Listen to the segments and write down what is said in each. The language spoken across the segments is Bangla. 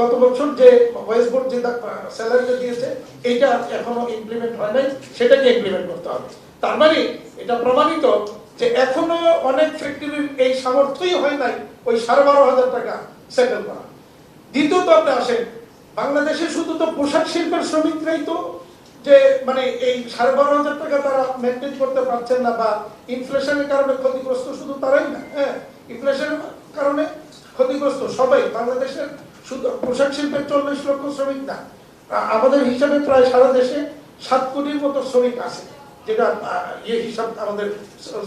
গত বছর যে ওয়েস্ট বোর্ড যে স্যালারিটা দিয়েছে এটা এখনো ইমপ্লিমেন্ট হয় নাই, সেটাকে ইমপ্লিমেন্ট করতে হবে। তার মানে এটা প্রমাণিত যে এখনো অনেক ফ্যাক্টরির এই সামর্থ্যই হয় নাই ওই 12,500 টাকা সেটেল করা। দ্বিতীয়ত আপনি আসেন, বাংলাদেশে শুধু তো পোশাক শিল্পের শ্রমিকরাই তো যে মানে এই 12,500 টাকা তারা মেনটেন করতে পারছেন না, বা ইনফ্লেশনের কারণে ক্ষতিগ্রস্ত শুধু তারাই না, হ্যাঁ, ইনফ্লেশনের কারণে ক্ষতিগ্রস্ত সবাই। বাংলাদেশের শুধু পোশাক শিল্পের 40 লক্ষ শ্রমিক না, আমাদের হিসাবে প্রায় সারা দেশে 7 কোটির মতো শ্রমিক আছে, যেটা হিসাব আমাদের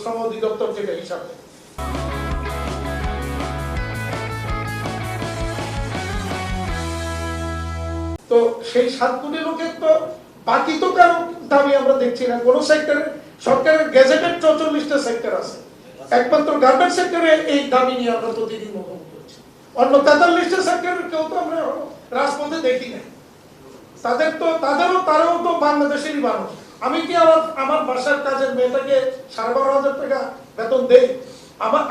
শ্রম অধিদপ্তর যেটা হিসাব দেয়। তো সেই 7 কোটি লোকের তো বাকি তো কারো দাবি আমরা দেখছি না কোনো সেক্টরে। সরকারের গেজেটেড 44টা সেক্টর আছে, একমাত্র গার্মেন্টস সেক্টরে এই দাবি নিয়ে আমরা প্রতিদিন মুখোমুখি হচ্ছি। অন্য 43টা সেক্টরের কেউ তো আমরা রাজপথে দেখি না। তারাও তো বাংলাদেশেরই মানুষ। আমি কি আমার বাসার কাজের মেয়েটাকে 12,500 টাকা বেতন দেই?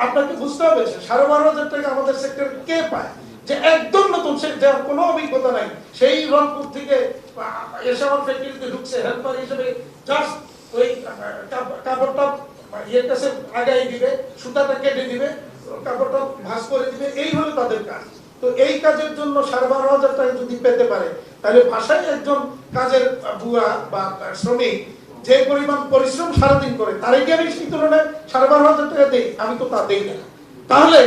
আপনাকে বুঝতে হবে 12,500 টাকা আমাদের সেক্টরে কে পায়, যে একদম নতুন, সে যার কোনো অভিজ্ঞতা নাই, সেই রংপুর থেকে এসে আমার ফ্যাক্টরিতে ঢুকছে হেল্পার হিসেবে, জাস্ট ওই কাপড়টা ইয়ের কাছে আগাই দিবে, সুতাটা কেটে দিবে, কাপড়টা ভাঁজ করে দিবে, এই হলো তাদের কাজ। তো এই কাজের জন্য 12,500 টাকা যদি পেতে পারে, তাহলে ভাষায় একজন কাজের বুয়া বা শ্রমিক যে পরিমাণ পরিশ্রম সারাদিন করে, তারই কি আমি সেই তুলনায় 12,500 টাকা দেই? আমি তো তা দেই না। তাহলে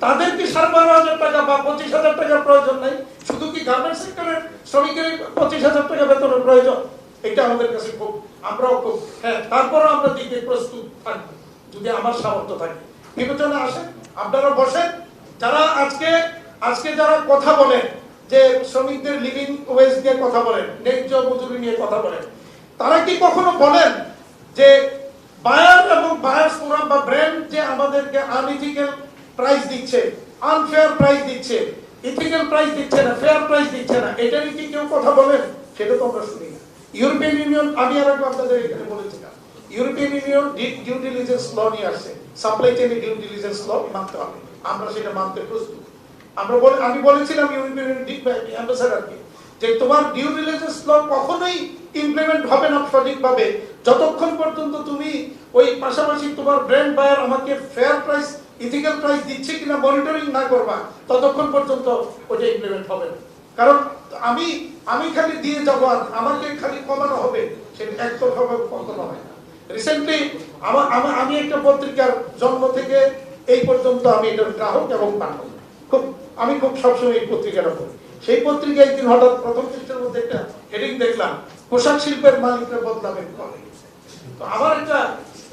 তাদের কি 12,500 টাকা বা 25,000 টাকার প্রয়োজন নাই? শুধু কি গার্মেন্টস সেক্টরের শ্রমিকের 25,000 টাকা বেতনের প্রয়োজন? এটা আমাদের কাছে খুব, আমরাও খুব, হ্যাঁ, তারপরও আমরা দিতে প্রস্তুত থাকবো যদি আমার সামর্থ্য থাকে। বিবেচনা আসেন, আপনারা বসেন, যারা আজকে যারা কথা বলেন যে শ্রমিকদের লিভিং ওয়েজ নিয়ে কথা বলেন, ন্যায্য মজুরি নিয়ে কথা বলেন, তারা কি কখনো বলেন যে বায়ার এবং বায়ার্স ফোরাম বা ব্র্যান্ড যে আমাদেরকে আনইথিক্যাল প্রাইস দিচ্ছে, আনফেয়ার প্রাইস দিচ্ছে, ইথিক্যাল প্রাইস দিচ্ছে না, ফেয়ার প্রাইস দিচ্ছে না, এটা নিয়ে কি কেউ কথা বলেন? সেটা তো আমরা শুনি না। ইউরোপিয়ান ইউনিয়ন, আমি আর একবার আপনাদের এখানে বলেছিলাম, ইউরোপিয়ান ইউনিয়ন ডিউ ডিলিজেন্স ল নিয়ে আসছে, সাপ্লাই চেইনে ডিউ ডিলিজেন্স ল মানতে হবে, আমরা সেটা মানতে প্রস্তুত। আমি বলেছিলাম ইউরোপিয়ান অ্যাম্বাসেডরকে যে তোমার ডিউ ডিলিজেন্স ল কখনোই ইমপ্লিমেন্ট হবে না সঠিকভাবে যতক্ষণ পর্যন্ত তুমি ওই পাশাপাশি তোমার ব্র্যান্ড বায়ার আমাকে ফেয়ার প্রাইস, ইথিক্যাল প্রাইস দিচ্ছে কিনা মনিটরিং না করবা, ততক্ষণ পর্যন্ত ওটা ইমপ্লিমেন্ট হবে না। কারণ আমি খালি দিয়ে যাবো আর আমাকে খালি কমানো হবে, সেটা একতরফাভাবে কখনো হয় না। রিসেন্টলি আমি একটা পত্রিকার জন্ম থেকে এই পর্যন্ত আমি এটার গ্রাহক এবং পাঠক, আমি খুব সবসময় এই পত্রিকাটা পড়ি। সেই পত্রিকায় একদিন হঠাৎ প্রথম পৃষ্ঠার মধ্যে একটা হেডিং দেখলাম, পোশাক শিল্পের মালিকরা বদলাবেন কবে। তো আমার একটা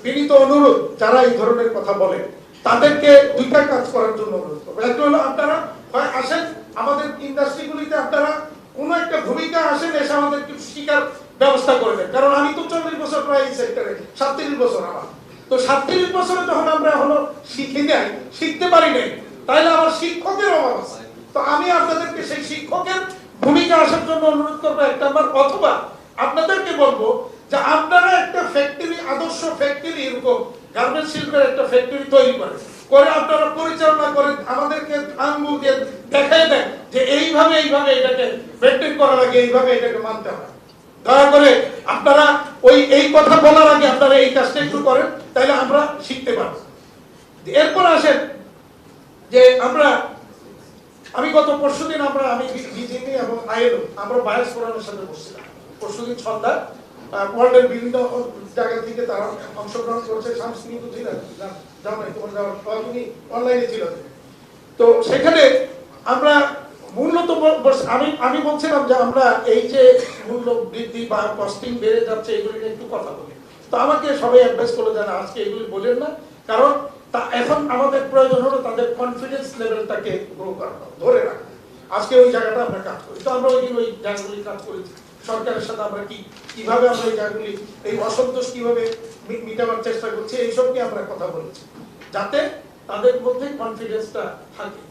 বিনীত অনুরোধ, যারা এই ধরনের কথা বলে তাদেরকে দুইটা কাজ করার জন্য অনুরোধ করবো। একটা হলো আপনারা হয় আসেন আমাদের ইন্ডাস্ট্রিগুলিতে, আপনারা কোন একটা ভূমিকা আসেন, এসে আমাদের কিছু শিকার ব্যবস্থা করে দেন। কারণ আমি তো 40 বছর প্রায় এই সেক্টরে, 37 বছর আমার। তো 37 বছরে যখন আমরা এখনো শিখতে পারি নাই, তাইলে আমার শিক্ষকের অভাব আছে। তো আমি আপনাদেরকে সেই শিক্ষকের ভূমিকা আসার জন্য অনুরোধ করবো একটা আমার, অথবা আপনাদেরকে বলবো যে আপনারা একটা ফ্যাক্টরি, আদর্শ ফ্যাক্টরি, এরকম গার্মেন্টস শিল্পের একটা ফ্যাক্টরি তৈরি করে আপনারা পরিচালনা করেন, আমাদেরকে আঙ্গুল দিয়ে দেখাই দেন যে এইভাবে এটাকে মেনটেন করা লাগে, এইভাবে এটাকে মানতে হয়। দয়া করে আপনারা এই কথা বলার আগে আপনারা এই কাজটা একটু করেন, তাইলে আমরা শিখতে পারবো। এরপর আসেন যে আমি গত পরশুদিন আমি বিজিএমই এবং আইএলও আমরা বায়ার্স ফোরামের সাথে বসছিলাম। পরশুদিন সন্ধ্যা ওয়ার্ল্ডের বিভিন্ন জায়গা থেকে তারা অংশগ্রহণ করেছে। সাংস্কৃতিক ছিল, তুমি অনলাইনে ছিল। তো সেখানে আমরা মূলত আমি বলছিলাম যে আমরা এই যে মূল্য বৃদ্ধি বা কস্টিং বেড়ে যাচ্ছে, এগুলি নিয়ে একটু কথা বলি। তো আমাকে সবাই অ্যাডভাইস করলো যে না, আজকে এগুলি বলেন না, কারণ এখন আমাদের প্রয়োজন হলো তাদের কনফিডেন্স লেভেলটাকে গ্রো করানো, ধরে রাখা। আজকে ওই জায়গাটা আমরা কাজ করি। তো আমরা ওই জায়গাগুলি কাজ করেছি। সরকারের সাথে আমরা কিভাবে আমরা এই জায়গাগুলি, এই অসন্তোষ কিভাবে মিটাবার চেষ্টা করছি, এইসব নিয়ে আমরা কথা বলেছি, যাতে তাদের মধ্যে কনফিডেন্সটা থাকে।